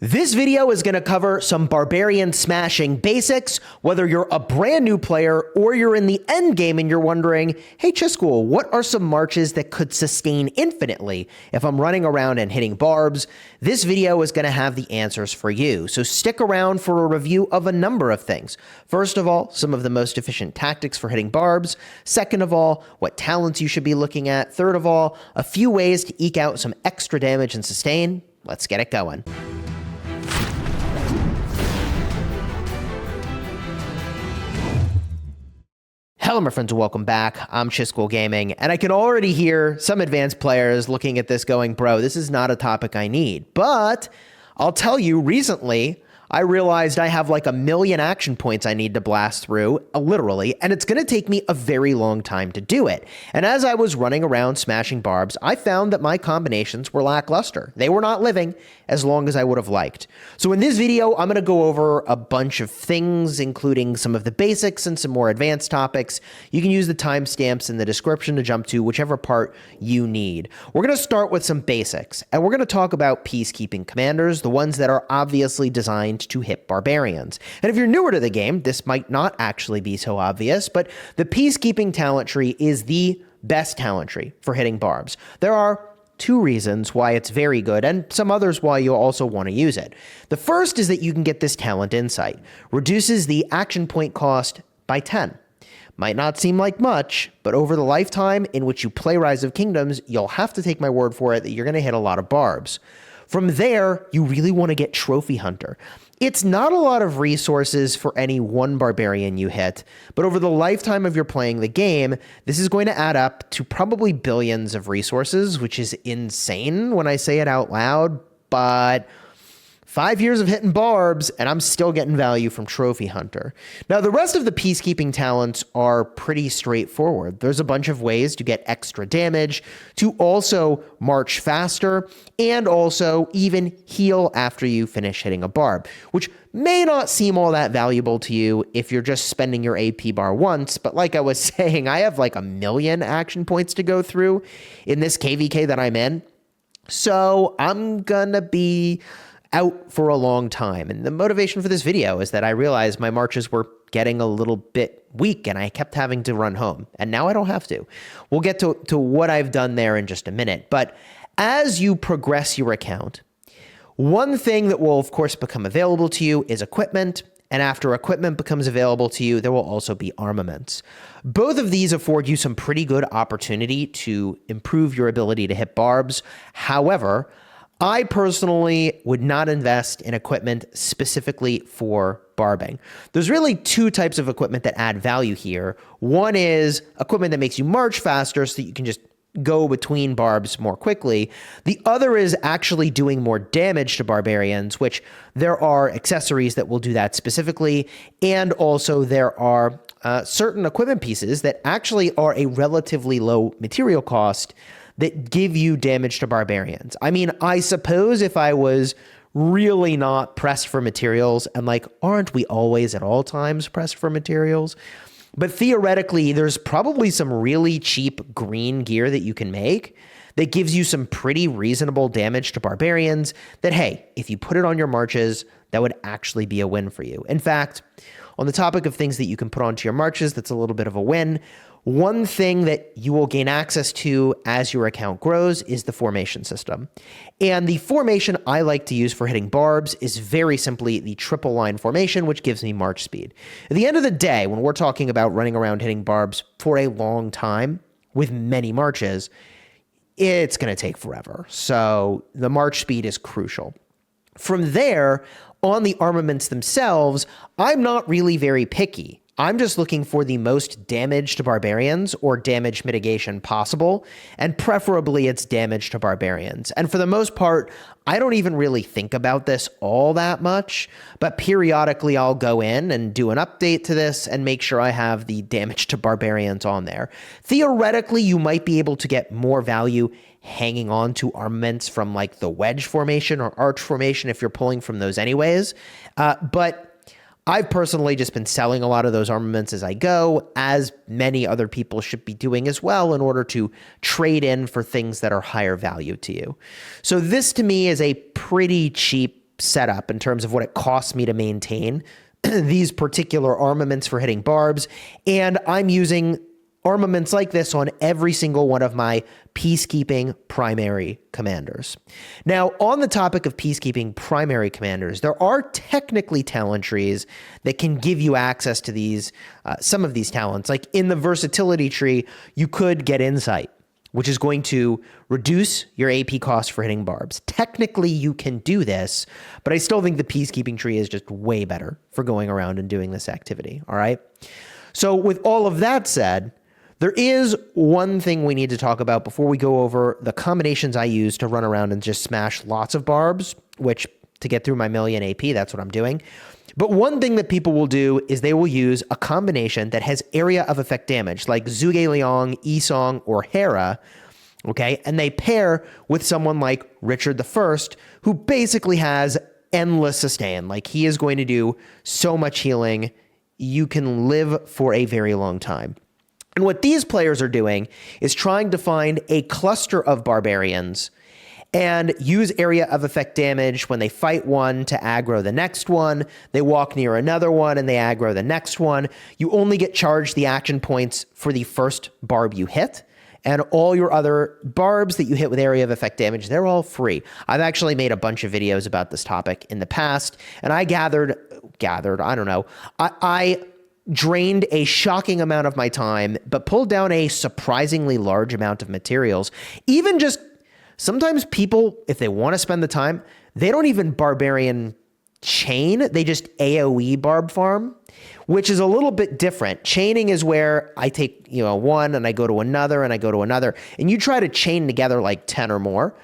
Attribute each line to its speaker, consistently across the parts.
Speaker 1: This video is going to cover some Barbarian smashing basics, whether you're a brand new player or you're in the end game and you're wondering, hey Chisgule, what are some marches that could sustain infinitely if I'm running around and hitting barbs? This video is going to have the answers for you, so stick around for a review of a number of things. First of all, some of the most efficient tactics for hitting barbs. Second of all, what talents you should be looking at. Third of all, a few ways to eke out some extra damage and sustain. Let's get it going. Hello my friends and welcome back. I'm Chisgule Gaming, and I can already hear some advanced players looking at this going, bro, this is not a topic I need. But I'll tell you, recently, I realized I have like 1 million action points I need to blast through, literally, and it's going to take me a very long time to do it. And as I was running around smashing barbs, I found that my combinations were lackluster. They were not living as long as I would have liked. So in this video, I'm going to go over a bunch of things, including some of the basics and some more advanced topics. You can use the timestamps in the description to jump to whichever part you need. We're going to start with some basics, and we're going to talk about peacekeeping commanders, the ones that are obviously designed to hit barbarians. And if you're newer to the game, this might not actually be so obvious, but the peacekeeping talent tree is the best talent tree for hitting barbs. There are 2 reasons why it's very good, and some others why you'll also want to use it. The first is that you can get this talent insight. Reduces the action point cost by 10. Might not seem like much, but over the lifetime in which you play Rise of Kingdoms, you'll have to take my word for it that you're going to hit a lot of barbs. From there, you really want to get Trophy Hunter. It's not a lot of resources for any one barbarian you hit, but over the lifetime of your playing the game, this is going to add up to probably billions of resources, which is insane when I say it out loud, but 5 years of hitting barbs, and I'm still getting value from Trophy Hunter. Now, the rest of the peacekeeping talents are pretty straightforward. There's a bunch of ways to get extra damage, to also march faster, and also even heal after you finish hitting a barb, which may not seem all that valuable to you if you're just spending your AP bar once, but like I was saying, I have like 1 million action points to go through in this KVK that I'm in, so I'm gonna be out for a long time. And the motivation for this video is that I realized my marches were getting a little bit weak and I kept having to run home. And now I don't have to. We'll get to what I've done there in just a minute. But as you progress your account, one thing that will of course become available to you is equipment. And after equipment becomes available to you, there will also be armaments. Both of these afford you some pretty good opportunity to improve your ability to hit barbs. However, I personally would not invest in equipment specifically for barbing. There's really 2 types of equipment that add value here. One is equipment that makes you march faster so that you can just go between barbs more quickly. The other is actually doing more damage to barbarians, which there are accessories that will do that specifically. And also there are certain equipment pieces that actually are a relatively low material cost that give you damage to barbarians. I mean, I suppose if I was really not pressed for materials, and like, aren't we always at all times pressed for materials? But theoretically, there's probably some really cheap green gear that you can make that gives you some pretty reasonable damage to barbarians that, hey, if you put it on your marches, that would actually be a win for you. In fact, on the topic of things that you can put onto your marches, that's a little bit of a win. One thing that you will gain access to as your account grows is the formation system. And the formation I like to use for hitting barbs is very simply the triple line formation, which gives me march speed. At the end of the day, when we're talking about running around hitting barbs for a long time with many marches, it's going to take forever. So the march speed is crucial. From there, on the armaments themselves, I'm not really very picky. I'm just looking for the most damage to barbarians or damage mitigation possible, and preferably it's damage to barbarians. And for the most part, I don't even really think about this all that much, but periodically I'll go in and do an update to this and make sure I have the damage to barbarians on there. Theoretically, you might be able to get more value hanging on to armaments from like the wedge formation or arch formation if you're pulling from those anyways, but I've personally just been selling a lot of those armaments as I go, as many other people should be doing as well in order to trade in for things that are higher value to you. So this to me is a pretty cheap setup in terms of what it costs me to maintain these particular armaments for hitting barbs. And I'm using armaments like this on every single one of my peacekeeping primary commanders. Now, on the topic of peacekeeping primary commanders, there are technically talent trees that can give you access to these, some of these talents. Like in the versatility tree, you could get insight, which is going to reduce your AP cost for hitting barbs. Technically, you can do this, but I still think the peacekeeping tree is just way better for going around and doing this activity, all right? So with all of that said, there is one thing we need to talk about before we go over the combinations I use to run around and just smash lots of barbs, which to get through my million AP, that's what I'm doing. But one thing that people will do is they will use a combination that has area of effect damage, like Zhuge Liang, Yi-Song, or Hera, okay? And they pair with someone like Richard I, who basically has endless sustain. Like he is going to do so much healing, you can live for a very long time. And what these players are doing is trying to find a cluster of barbarians and use area of effect damage when they fight one to aggro the next one. They walk near another one and they aggro the next one. You only get charged the action points for the first barb you hit. And all your other barbs that you hit with area of effect damage, they're all free. I've actually made a bunch of videos about this topic in the past, and I gathered, I don't know, I drained a shocking amount of my time, but pulled down a surprisingly large amount of materials. Even just, sometimes people, if they want to spend the time, they don't even Barbarian chain, they just AOE barb farm, which is a little bit different. Chaining is where I take, one and I go to another and I go to another, and you try to chain together like 10 or more.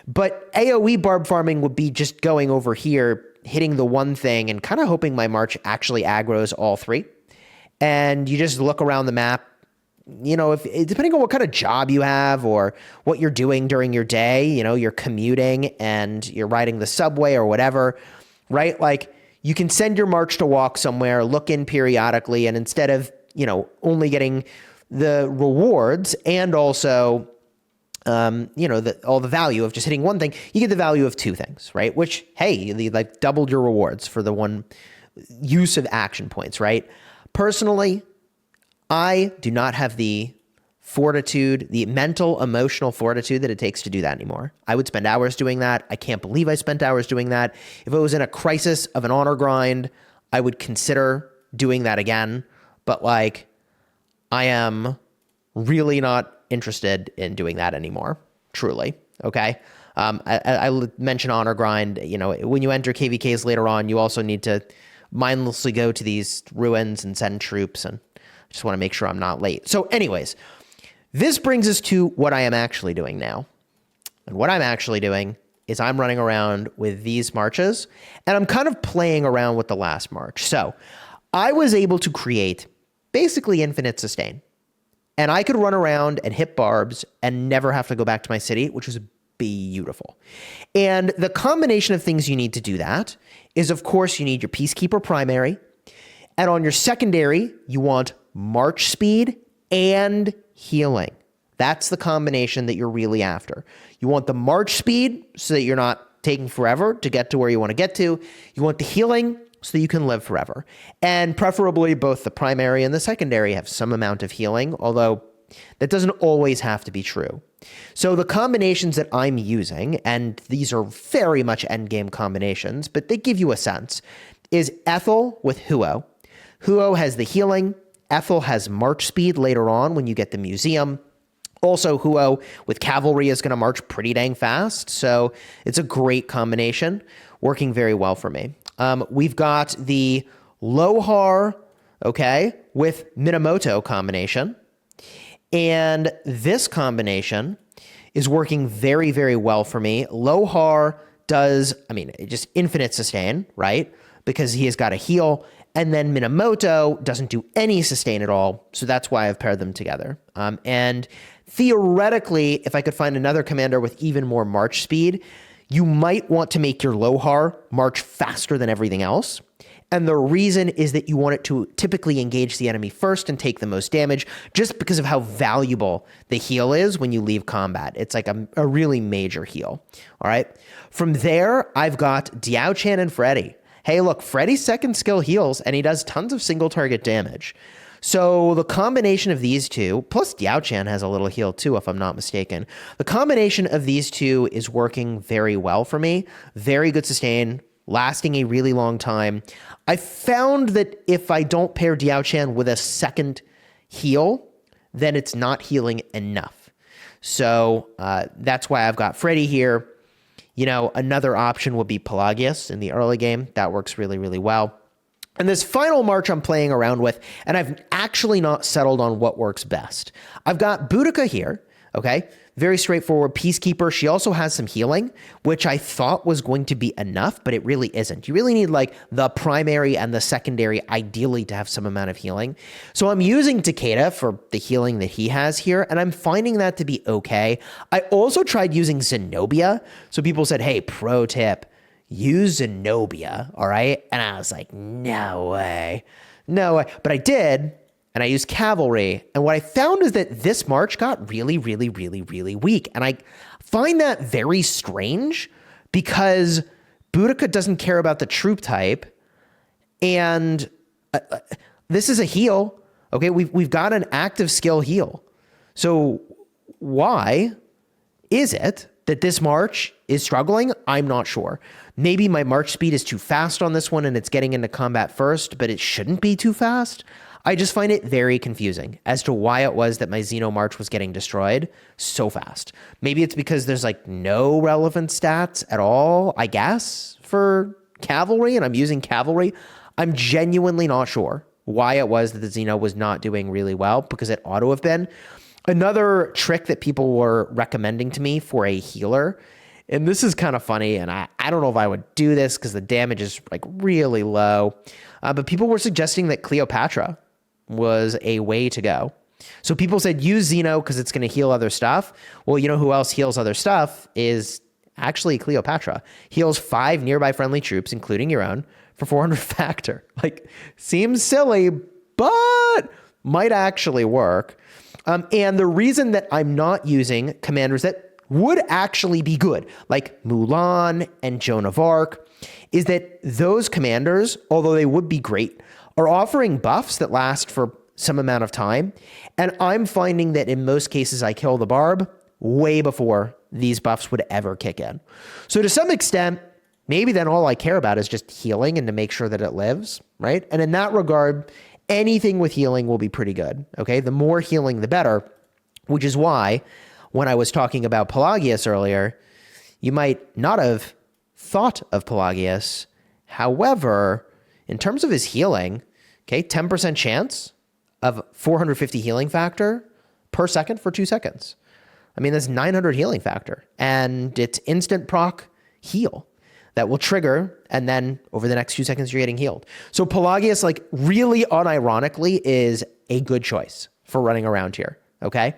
Speaker 1: But AOE barb farming would be just going over here, hitting the one thing and kind of hoping my march actually aggroes all three. And you just look around the map, if depending on what kind of job you have or what you're doing during your day, you're commuting and you're riding the subway or whatever, right? Like you can send your march to walk somewhere, look in periodically, and instead of, only getting the rewards and also, all the value of just hitting one thing, you get the value of two things, right? Which, hey, you like doubled your rewards for the one use of action points, right? Personally, I do not have the fortitude, the mental, emotional fortitude that it takes to do that anymore. I would spend hours doing that. I can't believe I spent hours doing that. If it was in a crisis of an honor grind, I would consider doing that again. But like, I am really not interested in doing that anymore, truly, okay? I mentioned honor grind. When you enter KVKs later on, you also need to mindlessly go to these ruins and send troops, and I just want to make sure I'm not late. So anyways, this brings us to what I am actually doing now. And what I'm actually doing is I'm running around with these marches, and I'm kind of playing around with the last march. So I was able to create basically infinite sustain, and I could run around and hit barbs and never have to go back to my city, which was beautiful. And the combination of things you need to do that is, of course, you need your Peacekeeper primary. And on your secondary, you want march speed and healing. That's the combination that you're really after. You want the march speed so that you're not taking forever to get to where you want to get to. You want the healing so that you can live forever. And preferably both the primary and the secondary have some amount of healing, although that doesn't always have to be true. So the combinations that I'm using, and these are very much endgame combinations, but they give you a sense, is Ethel with Huo. Huo has the healing. Ethel has march speed later on when you get the museum. Also, Huo with cavalry is going to march pretty dang fast, so it's a great combination, working very well for me. We've got the Lohar, okay, with Minamoto combination. And this combination is working very, very well for me. Lohar does, just infinite sustain, right? Because he has got a heal. And then Minamoto doesn't do any sustain at all. So that's why I've paired them together. And theoretically, if I could find another commander with even more march speed, you might want to make your Lohar march faster than everything else. And the reason is that you want it to typically engage the enemy first and take the most damage, just because of how valuable the heal is when you leave combat. It's like a really major heal. All right. From there, I've got Diao-Chan and Freddy. Hey, look, Freddy's second skill heals, and he does tons of single target damage. So the combination of these two, plus Diao-Chan has a little heal too, if I'm not mistaken. The combination of these two is working very well for me. Very good sustain, lasting a really long time. I found that if I don't pair Diao-Chan with a second heal, then it's not healing enough. So that's why I've got Freddy here. You know, another option would be Pelagius in the early game. That works really, really well. And this final march I'm playing around with, and I've actually not settled on what works best. I've got Boudica here, okay? Very straightforward Peacekeeper. She also has some healing, which I thought was going to be enough, but it really isn't. You really need like the primary and the secondary, ideally, to have some amount of healing. So I'm using Takeda for the healing that he has here, and I'm finding that to be okay. I also tried using Zenobia. So people said, hey, pro tip, use Zenobia, all right? And I was like, no way. No way. But I did, and I used Cavalry. And what I found is that this march got really, really, really, really weak. And I find that very strange because Boudica doesn't care about the troop type. And this is a heal, okay? We've got an active skill heal. So why is it that this march is struggling? I'm not sure. Maybe my march speed is too fast on this one and it's getting into combat first, but it shouldn't be too fast. I just find it very confusing as to why it was that my Xeno march was getting destroyed so fast. Maybe it's because there's like no relevant stats at all, I guess, for Cavalry, and I'm using Cavalry. I'm genuinely not sure why it was that the Xeno was not doing really well, because it ought to have been. Another trick that people were recommending to me for a healer, and this is kind of funny, and I don't know if I would do this because the damage is like really low, but people were suggesting that Cleopatra was a way to go. So people said use Xeno because it's going to heal other stuff. Well, you know who else heals other stuff is actually Cleopatra. Heals 5 nearby friendly troops, including your own, for 400 factor. Like, seems silly, but might actually work. And the reason that I'm not using commanders that would actually be good, like Mulan and Joan of Arc, is that those commanders, although they would be great, are offering buffs that last for some amount of time. And I'm finding that in most cases, I kill the Barb way before these buffs would ever kick in. So to some extent, maybe then all I care about is just healing and to make sure that it lives, right? And in that regard, anything with healing will be pretty good, okay? The more healing, the better, which is why when I was talking about Pelagius earlier, you might not have thought of Pelagius. However, in terms of his healing, okay, 10% chance of 450 healing factor per second for 2 seconds. I mean, that's 900 healing factor, and it's instant proc heal that will trigger, and then over the next few seconds, you're getting healed. So Pelagius, like, really unironically is a good choice for running around here, okay?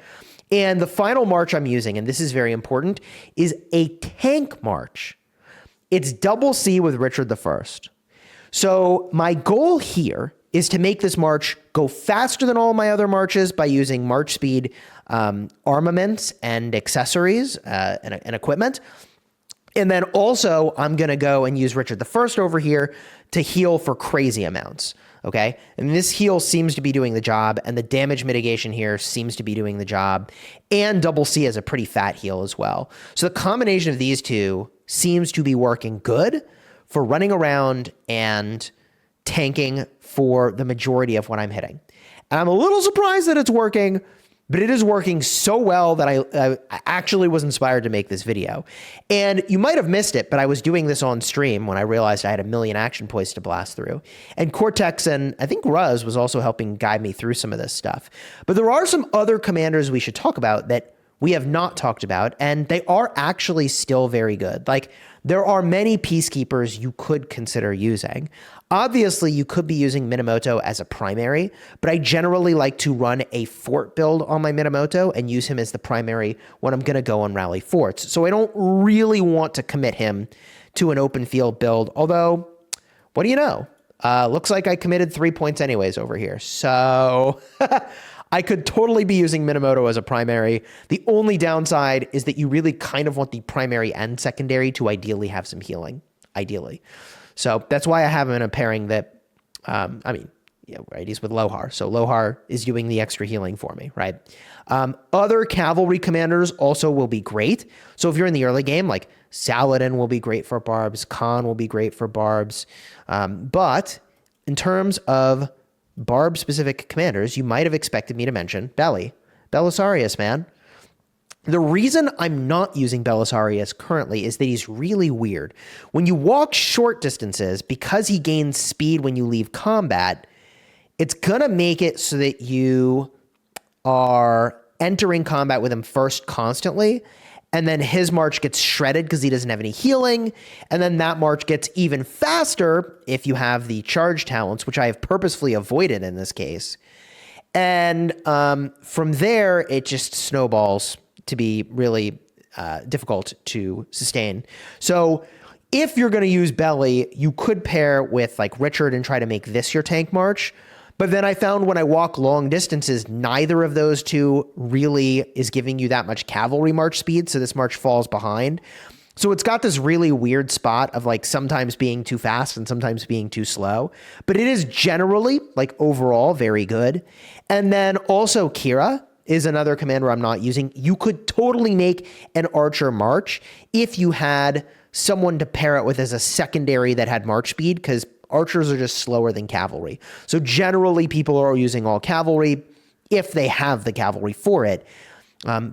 Speaker 1: And the final march I'm using, and this is very important, is a tank march. It's double C with Richard I. So my goal here is to make this march go faster than all my other marches by using march speed, armaments and accessories and equipment. And then also I'm going to go and use Richard I over here to heal for crazy amounts. Okay. And this heal seems to be doing the job, and the damage mitigation here seems to be doing the job, and double C has a pretty fat heal as well. So the combination of these two seems to be working good for running around and tanking for the majority of what I'm hitting. And I'm a little surprised that it's working, but it is working so well that I actually was inspired to make this video. And you might have missed it, but I was doing this on stream when I realized I had 1 million action points to blast through. And Cortex and I think Ruz was also helping guide me through some of this stuff. But there are some other commanders we should talk about that we have not talked about, and they are actually still very good. Like, there are many Peacekeepers you could consider using. Obviously, you could be using Minamoto as a primary, but I generally like to run a fort build on my Minamoto and use him as the primary when I'm going to go and rally forts. So I don't really want to commit him to an open field build, although, what do you know? Looks like I committed 3 points anyways over here. So I could totally be using Minamoto as a primary. The only downside is that you really kind of want the primary and secondary to ideally have some healing, ideally. So that's why I have him in a pairing that, right, he's with Lohar. So Lohar is doing the extra healing for me, right? Other cavalry commanders also will be great. So if you're in the early game, like Saladin will be great for Barbs, Khan will be great for Barbs. But in terms of Barb-specific commanders, you might have expected me to mention Belisarius, man. The reason I'm not using Belisarius currently is that he's really weird. When you walk short distances, because he gains speed when you leave combat, it's going to make it so that you are entering combat with him first constantly, and then his march gets shredded because he doesn't have any healing, and then that march gets even faster if you have the charge talents, which I have purposefully avoided in this case. And from there, it just snowballs to be really difficult to sustain. So if you're going to use Belly, you could pair with like Richard and try to make this your tank march. But then I found when I walk long distances, neither of those two really is giving you that much cavalry march speed. So this march falls behind. So it's got this really weird spot of like sometimes being too fast and sometimes being too slow. But it is generally like overall very good. And then also Kira is another commander I'm not using. You could totally make an archer march if you had someone to pair it with as a secondary that had march speed, because archers are just slower than cavalry. So generally people are using all cavalry if they have the cavalry for it,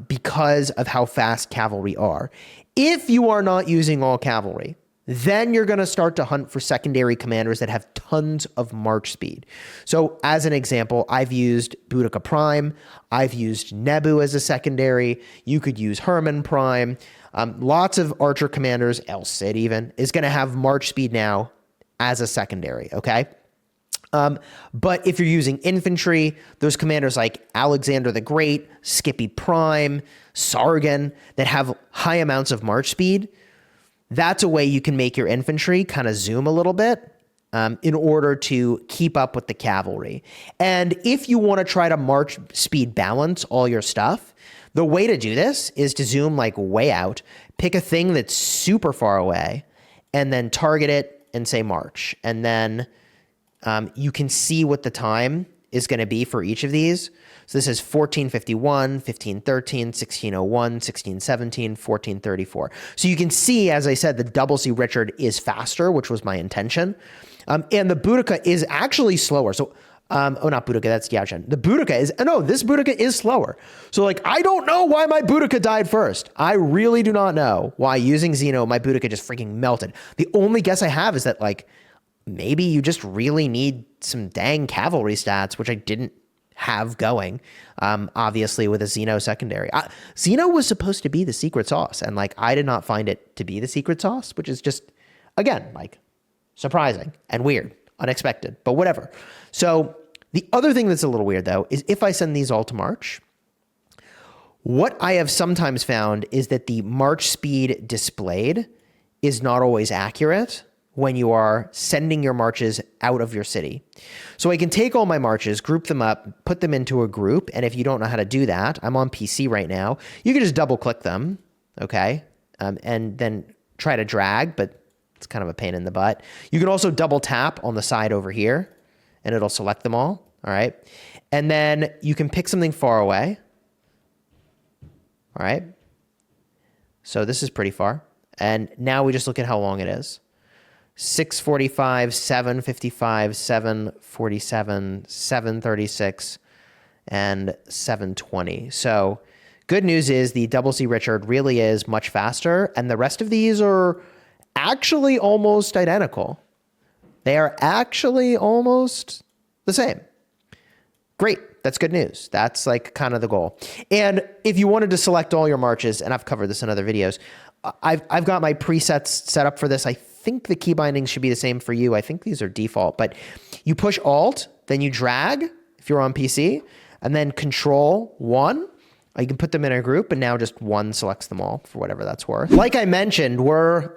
Speaker 1: because of how fast cavalry are. If you are not using all cavalry, then you're going to start to hunt for secondary commanders that have tons of march speed. So as an example, I've used Boudica Prime. I've used Nebu as a secondary. You could use Herman Prime. Lots of archer commanders, El Cid even, is going to have march speed now as a secondary, okay? But if you're using infantry, those commanders like Alexander the Great, Skippy Prime, Sargon, that have high amounts of march speed, that's a way you can make your infantry kind of zoom a little bit in order to keep up with the cavalry. And if you want to try to march speed balance all your stuff, the way to do this is to zoom like way out, pick a thing that's super far away, and then target it and say march. And then you can see what the time is going to be for each of these. So this is 1451, 1513, 1601, 1617, 1434. So you can see, as I said, the double C Richard is faster, which was my intention. And the Boudica is actually slower. So, not Boudica, that's Yaochen. The Boudica is, this Boudica is slower. So like, I don't know why my Boudica died first. I really do not know why using Xeno, my Boudica just freaking melted. The only guess I have is that like, maybe you just really need some dang cavalry stats, which I didn't have going, obviously with a Xeno secondary. Xeno was supposed to be the secret sauce, and like I did not find it to be the secret sauce, which is just, again, like surprising and weird, unexpected, but whatever. So the other thing that's a little weird though, is if I send these all to March, what I have sometimes found is that the March speed displayed is not always accurate when you are sending your marches out of your city. So I can take all my marches, group them up, put them into a group, and if you don't know how to do that, I'm on PC right now, you can just double click them, okay? And then try to drag, but it's kind of a pain in the butt. You can also double tap on the side over here, and it'll select them all right? And then you can pick something far away, all right? So this is pretty far. And now we just look at how long it is. 645, 755, 747, 736, and 720. So good news is the Double C Richard really is much faster, and the rest of these are actually almost identical. They are actually almost the same. Great. That's good news. That's like kind of the goal. And if you wanted to select all your marches, and I've covered this in other videos, I've got my presets set up for this. I think the key bindings should be the same for you. I think these are default, but you push Alt, then you drag if you're on PC, and then Control 1, You can put them in a group, and now just one selects them all for whatever that's worth. Like I mentioned, we're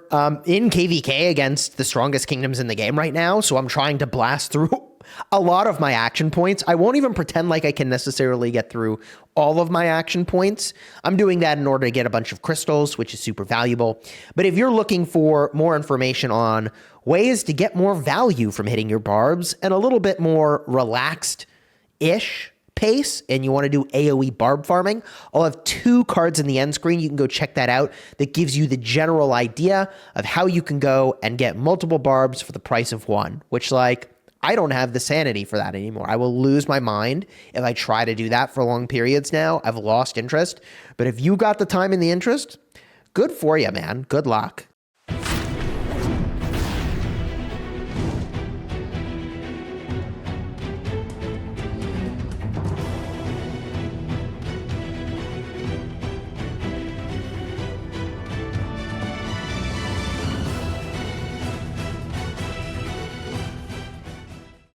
Speaker 1: in KVK against the strongest kingdoms in the game right now, so I'm trying to blast through a lot of my action points. I won't even pretend like I can necessarily get through all of my action points. I'm doing that in order to get a bunch of crystals, which is super valuable. But if you're looking for more information on ways to get more value from hitting your barbs and a little bit more relaxed-ish pace, and you want to do AOE barb farming, I'll have 2 cards in the end screen. You can go check that out. That gives you the general idea of how you can go and get multiple barbs for the price of one, which, like, I don't have the sanity for that anymore. I will lose my mind if I try to do that for long periods now. I've lost interest. But if you got the time and the interest, good for you, man. Good luck.